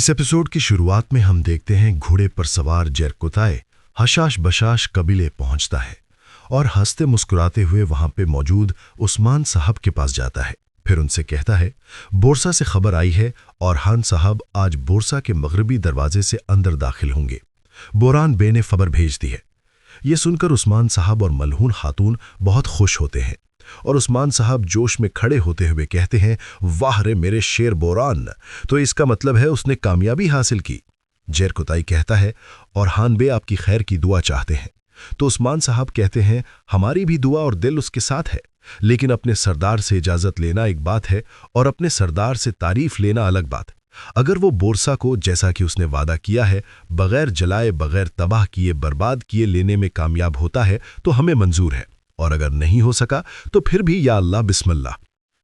इस एपिसोड की शुरुआत में हम देखते हैं घोड़े पर सवार जरकुताए हशाश बशाश कबीले पहुंचता है और हंसते मुस्कुराते हुए वहां पे मौजूद उस्मान साहब के पास जाता है। फिर उनसे कहता है बोरसा से खबर आई है और हान साहब आज बोरसा के मगरबी दरवाजे से अंदर दाखिल होंगे। बोरान बे ने खबर भेज दी है। ये सुनकर उस्मान साहब और मलहून खातून बहुत खुश होते हैं और उस्मान साहब जोश में खड़े होते हुए कहते हैं, वाह रे मेरे शेर बोरान, तो इसका मतलब है उसने कामयाबी हासिल की। जरकुताई कहता है और हान बे आपकी खैर की दुआ चाहते हैं। तो उस्मान साहब कहते हैं, हमारी भी दुआ और दिल उसके साथ है, लेकिन अपने सरदार से इजाजत लेना एक बात है और अपने सरदार से तारीफ लेना अलग बात। अगर वो बोरसा को जैसा कि उसने वादा किया है बगैर जलाए बगैर तबाह किए बर्बाद किए लेने में कामयाब होता है तो हमें मंजूर है, और अगर नहीं हो सका तो फिर भी या अल्लाह बिस्मिल्लाह।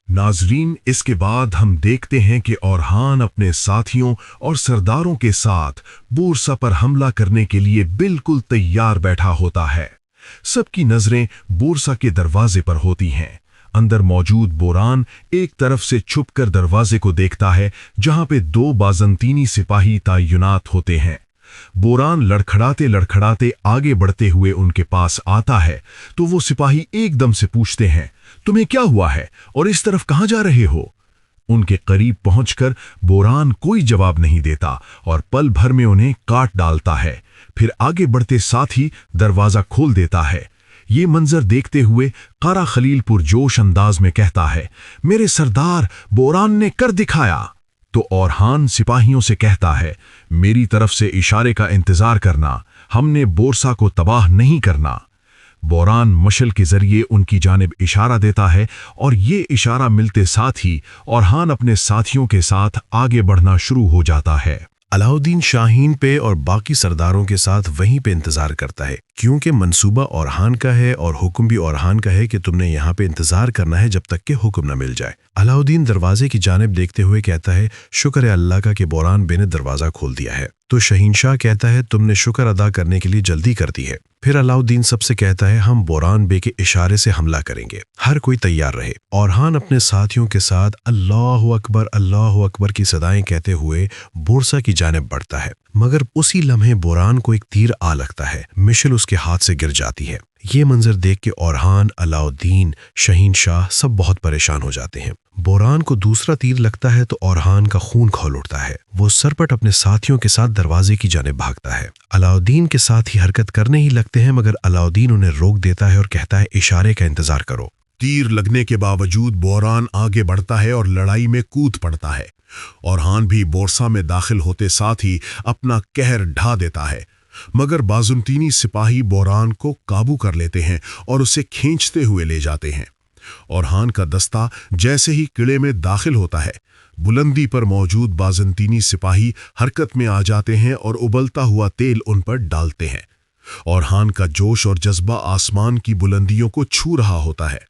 नाजरीन, इसके बाद हम देखते हैं कि ओरहान अपने साथियों और सरदारों के साथ बोरसा पर हमला करने के लिए बिल्कुल तैयार बैठा होता है। सबकी नजरें बोरसा के दरवाजे पर होती हैं। अंदर मौजूद बोरान एक तरफ से छुपकर दरवाजे को देखता है जहां पे दो बाजंतीनी सिपाही तैनात होते हैं। बोरान लड़खड़ाते लड़खड़ाते आगे बढ़ते हुए उनके पास आता है तो वो सिपाही एकदम से पूछते हैं, तुम्हें क्या हुआ है और इस तरफ कहां जा रहे हो? उनके करीब पहुंचकर बोरान कोई जवाब नहीं देता और पल भर में उन्हें काट डालता है। फिर आगे बढ़ते साथ ही दरवाजा खोल देता है। ये मंजर देखते हुए कारा खलील पुरजोश अंदाज में कहता है, मेरे सरदार, बोरान ने कर दिखाया। तो ओरहान सिपाहियों से कहता है, मेरी तरफ से इशारे का इंतजार करना, हमने बोरसा को तबाह नहीं करना। बोरान मशल के जरिए उनकी जानिब इशारा देता है और ये इशारा मिलते साथ ही ओरहान अपने साथियों के साथ आगे बढ़ना शुरू हो जाता है। अलाउद्दीन शाहीन पे और बाकी सरदारों के साथ वहीं पे इंतजार करता है, क्योंकि मंसूबा ओरहान का है और हुक्म भी ओरहान का है कि तुमने यहाँ पे इंतजार करना है जब तक कि हुक्म न मिल जाए। अलाउद्दीन दरवाजे की जानिब देखते हुए कहता है, शुक्र है अल्लाह का कि बोरान बे ने दरवाजा खोल दिया है। तो शहीनशाह कहता है, तुमने शुक्र अदा करने के लिए जल्दी कर दी है। फिर अलाउद्दीन सबसे कहता है, हम बोरान बे के इशारे से हमला करेंगे, हर कोई तैयार रहे। ओरहान अपने साथियों के साथ अल्लाह अकबर की सदाएं कहते हुए बोरसा की जानिब बढ़ता है, मगर उसी लम्हे बोरान को एक तीर आ लगता है। मिशल उसके हाथ से गिर जाती है। ये मंजर देख के ओरहान, अलाउद्दीन, शहीनशाह सब बहुत परेशान हो जाते हैं। बोरान को दूसरा तीर लगता है तो ओरहान का खून खौल उठता है। वो सरपट अपने साथियों के साथ दरवाजे की जानिब भागता है। अलाउद्दीन के साथ ही हरकत करने ही लगते हैं, मगर अलाउद्दीन उन्हें रोक देता है और कहता है, इशारे का इंतजार करो। तीर लगने के बावजूद बोरान आगे बढ़ता है और लड़ाई में कूद पड़ता है। ओरहान भी बोरसा में दाखिल होते साथ ही अपना कहर ढा देता है, मगर बाजुंतीनी सिपाही बोरान को काबू कर लेते हैं और उसे खींचते हुए ले जाते हैं। ओरहान का दस्ता जैसे ही किले में दाखिल होता है, बुलंदी पर मौजूद बाजंतीनी सिपाही हरकत में आ जाते हैं और उबलता हुआ तेल उन पर डालते हैं। ओरहान का जोश और जज्बा आसमान की बुलंदियों को छू रहा होता है।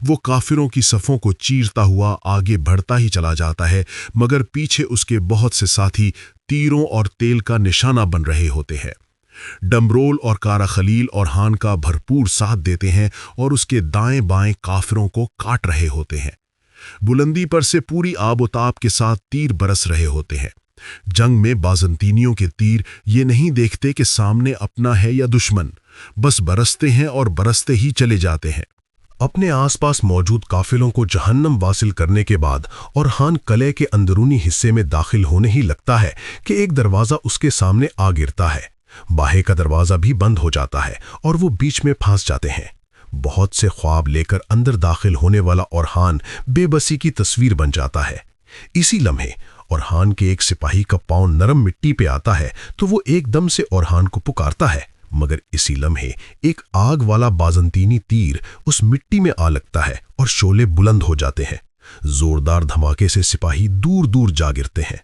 वो काफिरों की सफ़ों को चीरता हुआ आगे बढ़ता ही चला जाता है, मगर पीछे उसके बहुत से साथी तीरों और तेल का निशाना बन रहे होते हैं। डमरोल और कारा खलील ओरहान का भरपूर साथ देते हैं और उसके दाएं बाएं काफिरों को काट रहे होते हैं। बुलंदी पर से पूरी आबोताब के साथ तीर बरस रहे होते हैं। जंग में बाजंतीनियों के तीर ये नहीं देखते कि सामने अपना है या दुश्मन, बस बरसते हैं और बरसते ही चले जाते हैं। अपने आसपास मौजूद काफिलों को जहन्नम वासिल करने के बाद ओरहान किले के अंदरूनी हिस्से में दाखिल होने ही लगता है कि एक दरवाजा उसके सामने आ गिरता है। बाहे का दरवाजा भी बंद हो जाता है और वो बीच में फंस जाते हैं। बहुत से ख्वाब लेकर अंदर दाखिल होने वाला ओरहान बेबसी की तस्वीर बन जाता है। इसी लम्हे ओरहान के एक सिपाही का पांव नरम मिट्टी पे आता है तो वो एकदम से ओरहान को पुकारता है, मगर इसी लम्हे एक आग वाला बाजंतीनी तीर उस मिट्टी में आ लगता है और शोले बुलंद हो जाते हैं। जोरदार धमाके से सिपाही दूर दूर जा गिरते हैं।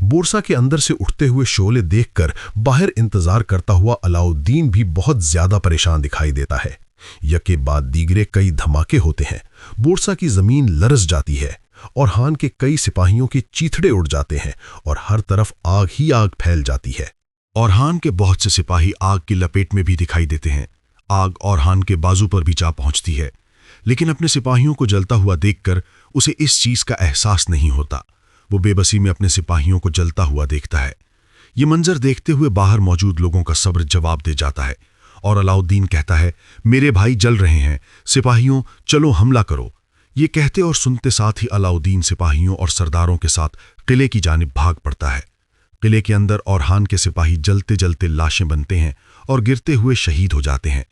बोरसा के अंदर से उठते हुए शोले देखकर बाहर इंतजार करता हुआ अलाउद्दीन भी बहुत ज्यादा परेशान दिखाई देता है। यके बाद दीगरे कई धमाके होते हैं। बोरसा की जमीन लरस जाती है। ओरहान के कई सिपाहियों के चीथड़े उड़ जाते हैं और हर तरफ आग ही आग फैल जाती है। ओरहान के बहुत से सिपाही आग की लपेट में भी दिखाई देते हैं। आग ओरहान के बाजू पर भी जा पहुंचती है, लेकिन अपने सिपाहियों को जलता हुआ देखकर उसे इस चीज का एहसास नहीं होता। वो बेबसी में अपने सिपाहियों को जलता हुआ देखता है। ये मंजर देखते हुए बाहर मौजूद लोगों का सब्र जवाब दे जाता है और अलाउद्दीन कहता है, मेरे भाई जल रहे हैं, सिपाहियों चलो हमला करो। ये कहते और सुनते साथ ही अलाउद्दीन सिपाहियों और सरदारों के साथ किले की जानिब भाग पड़ता है। किले के अंदर औरहान के सिपाही जलते जलते लाशें बनते हैं और गिरते हुए शहीद हो जाते हैं।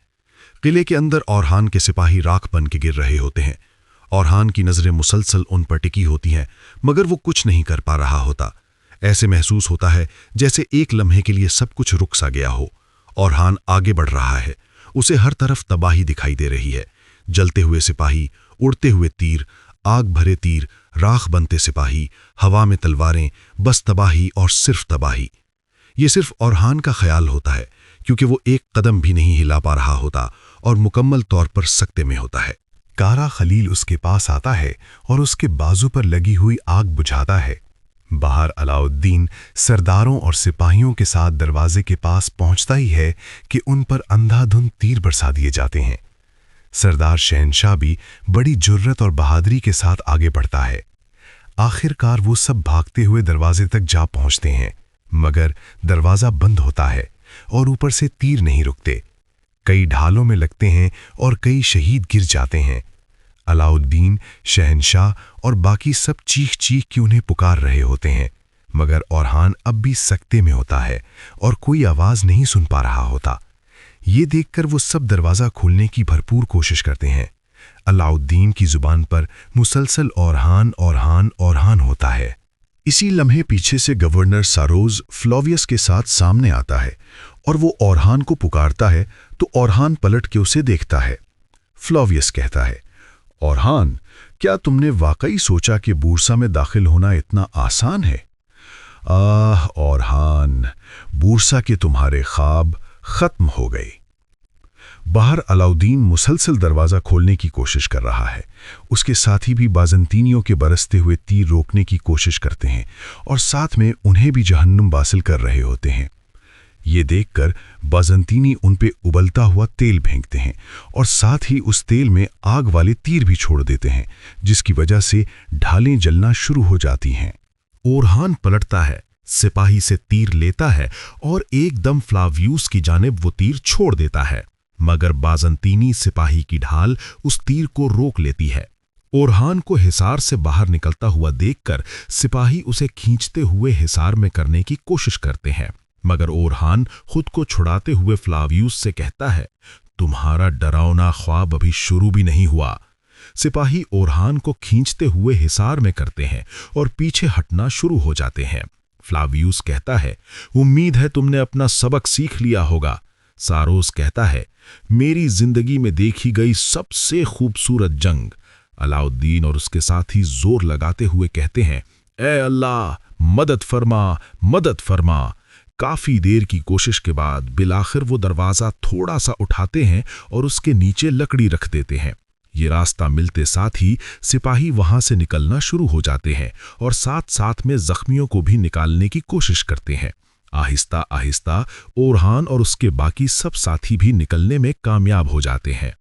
किले के अंदर औरहान के सिपाही राख बन के गिर रहे होते हैं। औरहान की नजरें मुसलसल उन पर टिकी होती हैं, मगर वो कुछ नहीं कर पा रहा होता। ऐसे महसूस होता है जैसे एक लम्हे के लिए सब कुछ रुक सा गया हो। औरहान आगे बढ़ रहा है, उसे हर तरफ तबाही दिखाई दे रही है। जलते हुए सिपाही, उड़ते हुए तीर, आग भरे तीर, राख बनते सिपाही, हवा में तलवारें, बस तबाही और सिर्फ तबाही। ये सिर्फ औरहान का ख्याल होता है, क्योंकि वो एक कदम भी नहीं हिला पा रहा होता और मुकम्मल तौर पर सकते में होता है। कारा खलील उसके पास आता है और उसके बाजू पर लगी हुई आग बुझाता है। बाहर अलाउद्दीन सरदारों और सिपाहियों के साथ दरवाजे के पास पहुंचता ही है कि उन पर अंधाधुंध तीर बरसा दिए जाते हैं। सरदार शहनशाह भी बड़ी जुर्रत और बहादुरी के साथ आगे बढ़ता है। आखिरकार वो सब भागते हुए दरवाजे तक जा पहुंचते हैं, मगर दरवाजा बंद होता है और ऊपर से तीर नहीं रुकते। कई ढालों में लगते हैं और कई शहीद गिर जाते हैं। अलाउद्दीन, शहनशाह और बाकी सब चीख चीख के उन्हें पुकार रहे होते हैं, मगर औरहान अब भी सकते में होता है और कोई आवाज नहीं सुन पा रहा होता। ये देखकर वो सब दरवाजा खोलने की भरपूर कोशिश करते हैं। अलाउद्दीन की जुबान पर मुसलसल औरहान औरहान औरहान होता है। इसी लम्हे पीछे से गवर्नर सारोज फ्लोवियस के साथ सामने आता है और वो औरहान को पुकारता है तो औरहान पलट के उसे देखता है। फ्लोवियस कहता है, औरहान, क्या तुमने वाकई सोचा कि बूरसा में दाखिल होना इतना आसान है? औरहान, बूरसा के तुम्हारे ख्वाब खत्म हो गए। बाहर अलाउद्दीन मुसलसल दरवाजा खोलने की कोशिश कर रहा है। उसके साथी भी बाज़ंतीनियों के बरसते हुए तीर रोकने की कोशिश करते हैं और साथ में उन्हें भी जहन्नुम वासिल कर रहे होते हैं। ये देखकर बाज़ंतीनी उन पे उबलता हुआ तेल फेंकते हैं और साथ ही उस तेल में आग वाले तीर भी छोड़ देते हैं, जिसकी वजह से ढालें जलना शुरू हो जाती हैं। औरहान पलटता है, सिपाही से तीर लेता है और एकदम फ्लावियस की जानिब वो तीर छोड़ देता है, मगर बाज़ंतीनी सिपाही की ढाल उस तीर को रोक लेती है। औरहान को हिसार से बाहर निकलता हुआ देखकर सिपाही उसे खींचते हुए हिसार में करने की कोशिश करते हैं, मगर औरहान खुद को छुड़ाते हुए फ्लावियस से कहता है, तुम्हारा डरावना ख्वाब अभी शुरू भी नहीं हुआ। सिपाही औरहान को खींचते हुए हिसार में करते हैं और पीछे हटना शुरू हो जाते हैं। फ्लावियस कहता है, उम्मीद है तुमने अपना सबक सीख लिया होगा। सारोस कहता है, मेरी जिंदगी में देखी गई सबसे खूबसूरत जंग। अलाउद्दीन और उसके साथी जोर लगाते हुए कहते हैं, ए अल्लाह, मदद फरमा, मदद फरमा। काफी देर की कोशिश के बाद बिलाखिर वो दरवाजा थोड़ा सा उठाते हैं और उसके नीचे लकड़ी रख देते हैं। ये रास्ता मिलते साथ ही सिपाही वहां से निकलना शुरू हो जाते हैं और साथ साथ में जख्मियों को भी निकालने की कोशिश करते हैं। आहिस्ता आहिस्ता औरहान और उसके बाकी सब साथी भी निकलने में कामयाब हो जाते हैं।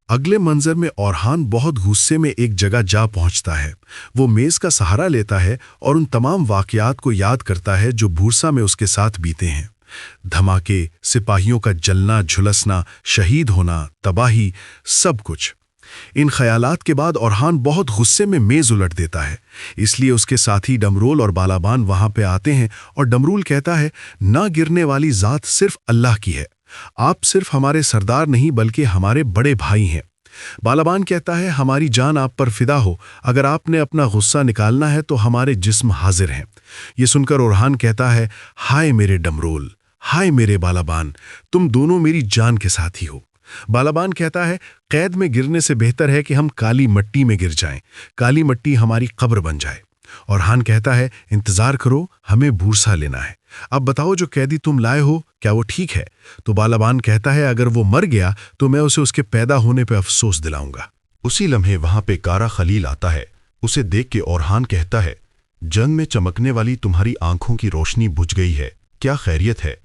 अगले मंजर में औरहान बहुत गुस्से में एक जगह जा पहुंचता है। वो मेज का सहारा लेता है और उन तमाम वाकयात को याद करता है जो बूरसा में उसके साथ बीते हैं। धमाके, सिपाहियों का जलना झुलसना, शहीद होना, तबाही, सब कुछ। इन ख्यालात के बाद औरहान बहुत गुस्से में मेज उलट देता है। इसलिए उसके साथी डमरूल और बालाबान वहां पे आते हैं और डमरूल कहता है, ना गिरने वाली जात सिर्फ अल्लाह की है। आप सिर्फ हमारे सरदार नहीं बल्कि हमारे बड़े भाई हैं। बालाबान कहता है, हमारी जान आप पर फिदा हो, अगर आपने अपना गुस्सा निकालना है तो हमारे जिस्म हाजिर हैं। ये सुनकर औरहान कहता है, हाय मेरे डमरूल, हाय मेरे बालाबान, तुम दोनों मेरी जान के साथी हो। बालाबान कहता है, कैद में गिरने से बेहतर है कि हम काली मिट्टी में गिर जाएं, काली मिट्टी हमारी कब्र बन जाए। औरहान कहता है, इंतजार करो, हमें बूरसा लेना है। अब बताओ, जो कैदी तुम लाए हो क्या वो ठीक है? तो बालाबान कहता है, अगर वो मर गया तो मैं उसे उसके पैदा होने पर अफसोस दिलाऊंगा। उसी लम्हे वहां पे कारा खलील आता है। उसे देख के औरहान कहता है, जंग में चमकने वाली तुम्हारी आंखों की रोशनी बुझ गई है, क्या खैरियत है?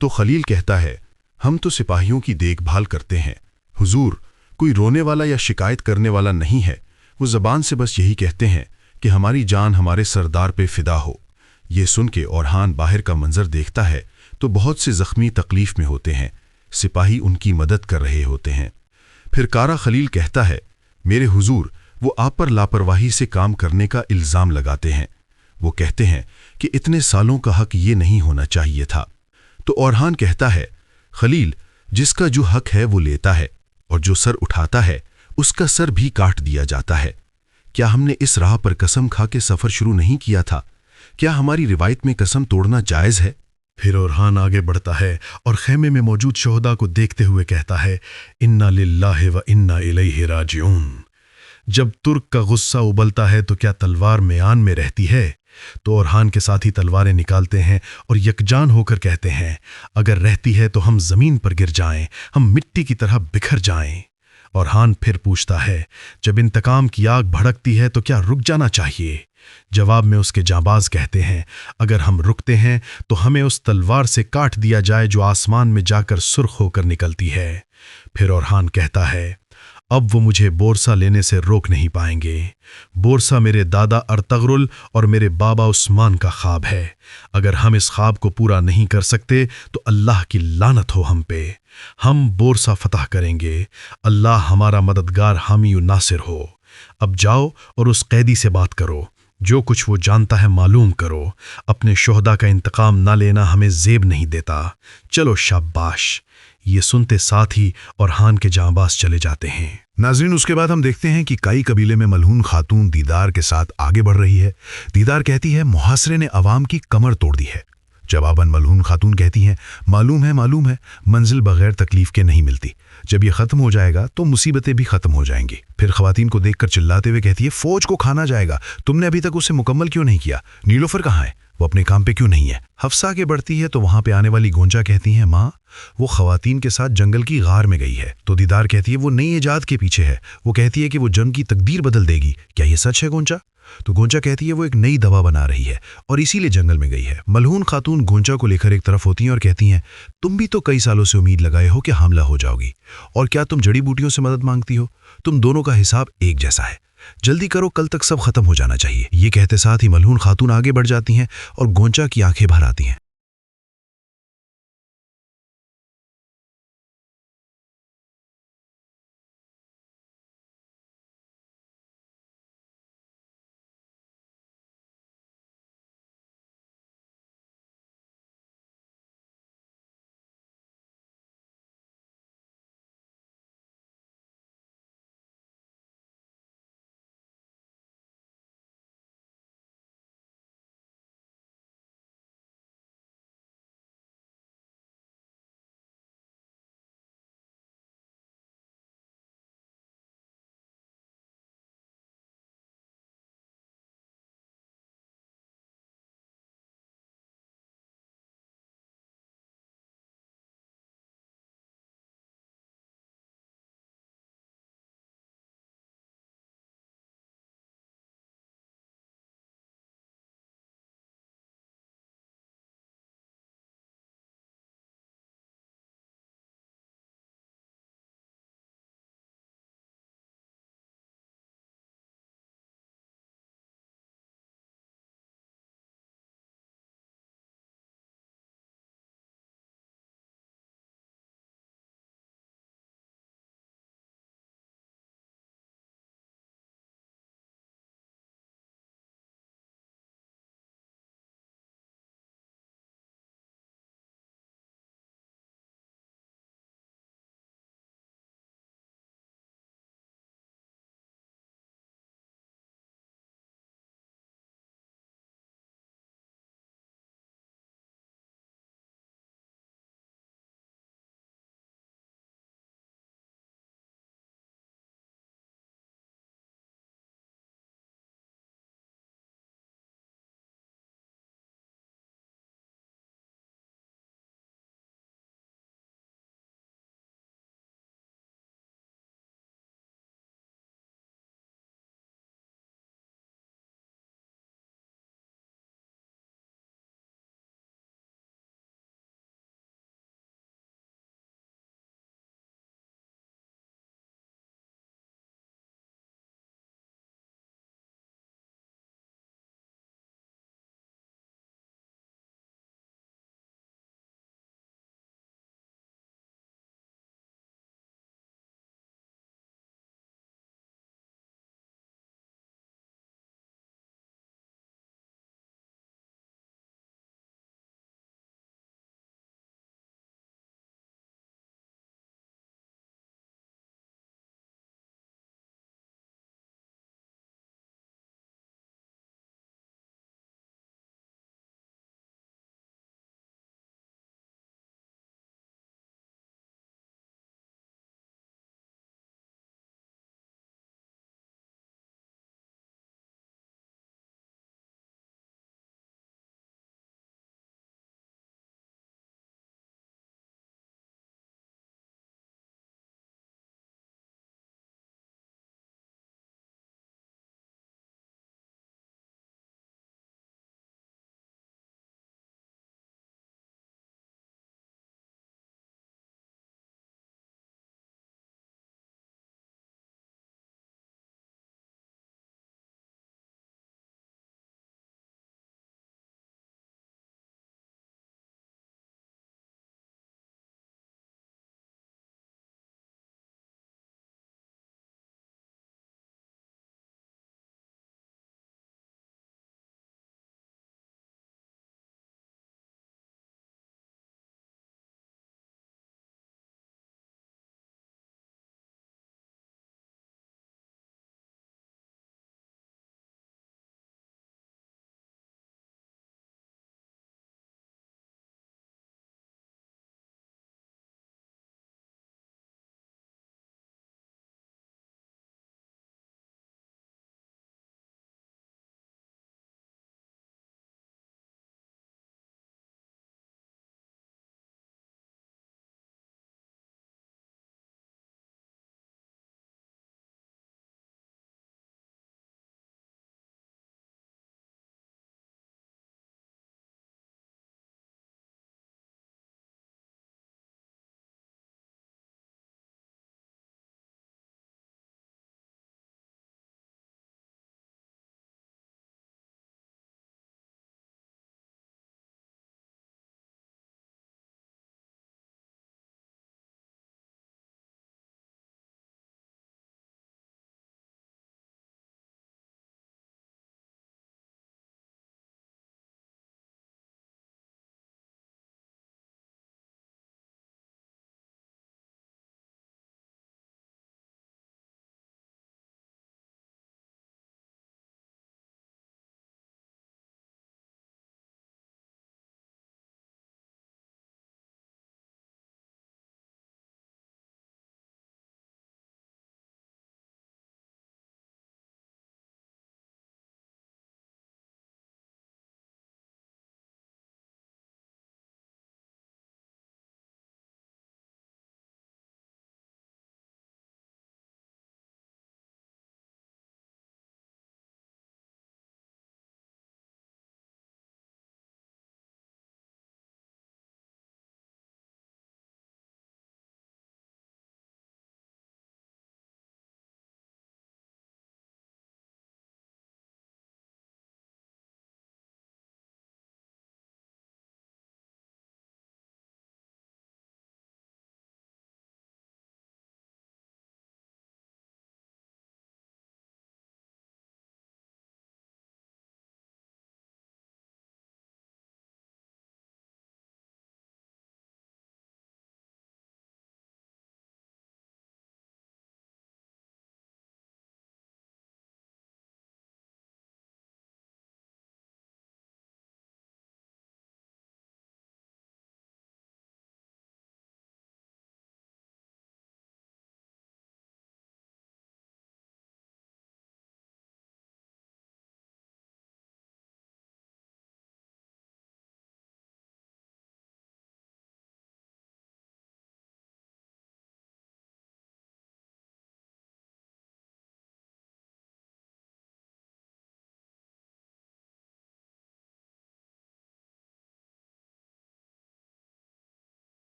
तो खलील कहता है, हम तो सिपाहियों की देखभाल करते हैं हुजूर, कोई रोने वाला या शिकायत करने वाला नहीं है। वो ज़बान से बस यही कहते हैं کہ ہماری جان ہمارے سردار پہ فدا ہو۔ یہ سن کے اورحان باہر کا منظر دیکھتا ہے تو بہت سے زخمی تکلیف میں ہوتے ہیں، سپاہی ان کی مدد کر رہے ہوتے ہیں۔ پھر کارا خلیل کہتا ہے، میرے حضور، وہ آپ پر لاپرواہی سے کام کرنے کا الزام لگاتے ہیں۔ وہ کہتے ہیں کہ اتنے سالوں کا حق یہ نہیں ہونا چاہیے تھا۔ تو اورحان کہتا ہے، خلیل، جس کا جو حق ہے وہ لیتا ہے، اور جو سر اٹھاتا ہے اس کا سر بھی کاٹ دیا جاتا ہے۔ کیا ہم نے اس راہ پر قسم کھا کے سفر شروع نہیں کیا تھا؟ کیا ہماری روایت میں قسم توڑنا جائز ہے؟ پھر اورحان آگے بڑھتا ہے اور خیمے میں موجود شہداء کو دیکھتے ہوئے کہتا ہے، انا للہ و انا الیہ راجعون۔ جب ترک کا غصہ ابلتا ہے تو کیا تلوار میان میں رہتی ہے؟ تو اورحان کے ساتھی تلواریں نکالتے ہیں اور یکجان ہو کر کہتے ہیں، اگر رہتی ہے تو ہم زمین پر گر جائیں، ہم مٹی کی طرح بکھر جائیں۔ اورحان پھر پوچھتا ہے، جب انتقام کی آگ بھڑکتی ہے تو کیا رک جانا چاہیے؟ جواب میں اس کے جانباز کہتے ہیں، اگر ہم رکتے ہیں تو ہمیں اس تلوار سے کاٹ دیا جائے جو آسمان میں جا کر سرخ ہو کر نکلتی ہے۔ پھر اورحان کہتا ہے، اب وہ مجھے بورسا لینے سے روک نہیں پائیں گے۔ بورسا میرے دادا ارطغرل اور میرے بابا عثمان کا خواب ہے۔ اگر ہم اس خواب کو پورا نہیں کر سکتے تو اللہ کی لعنت ہو ہم پہ۔ ہم بورسا فتح کریں گے۔ اللہ ہمارا مددگار حامی و ناصر ہو۔ اب جاؤ اور اس قیدی سے بات کرو، جو کچھ وہ جانتا ہے معلوم کرو۔ اپنے شہداء کا انتقام نہ لینا ہمیں زیب نہیں دیتا۔ چلو شاباش۔ یہ سنتے ساتھ ہی اورحان کے جانباز چلے جاتے ہیں۔ ناظرین، اس کے بعد ہم دیکھتے ہیں کہ کئی قبیلے میں ملعون خاتون دیدار کے ساتھ آگے بڑھ رہی ہے۔ دیدار کہتی ہے، محاصرے نے عوام کی کمر توڑ دی ہے۔ جواباً ملعون خاتون کہتی ہیں، معلوم ہے، منزل بغیر تکلیف کے نہیں ملتی۔ جب یہ ختم ہو جائے گا تو مصیبتیں بھی ختم ہو جائیں گی۔ پھر خواتین کو دیکھ کر چلاتے ہوئے کہتی ہے، فوج کو کھانا جائے گا، تم نے ابھی تک اسے مکمل کیوں نہیں کیا؟ نیلوفر کہاں ہے؟ وہ اپنے کام پہ کیوں نہیں ہے؟ حفصہ آگے بڑھتی ہے تو وہاں پہ آنے والی گونجا کہتی ہیں، ماں، وہ خواتین کے ساتھ جنگل کی غار میں گئی ہے۔ تو دیدار کہتی ہے، وہ نئی ایجاد کے پیچھے ہے۔ وہ کہتی ہے کہ وہ جنگ کی تقدیر بدل دے گی۔ کیا یہ سچ ہے گونجا؟ تو گونجا کہتی ہے، وہ ایک نئی دوا بنا رہی ہے اور اسی لیے جنگل میں گئی ہے۔ ملعون خاتون گونجا کو لے کر ایک طرف ہوتی ہیں اور کہتی ہیں، تم بھی تو کئی سالوں سے امید لگائے ہو کہ حاملہ ہو جاؤ گی، اور کیا تم جڑی بوٹیوں سے مدد مانگتی ہو؟ تم دونوں کا حساب ایک جیسا ہے۔ جلدی کرو، کل تک سب ختم ہو جانا چاہیے۔ یہ کہتے ساتھ ہی ملعون خاتون آگے بڑھ جاتی ہیں اور گونجا کی آنکھیں بھر آتی ہیں۔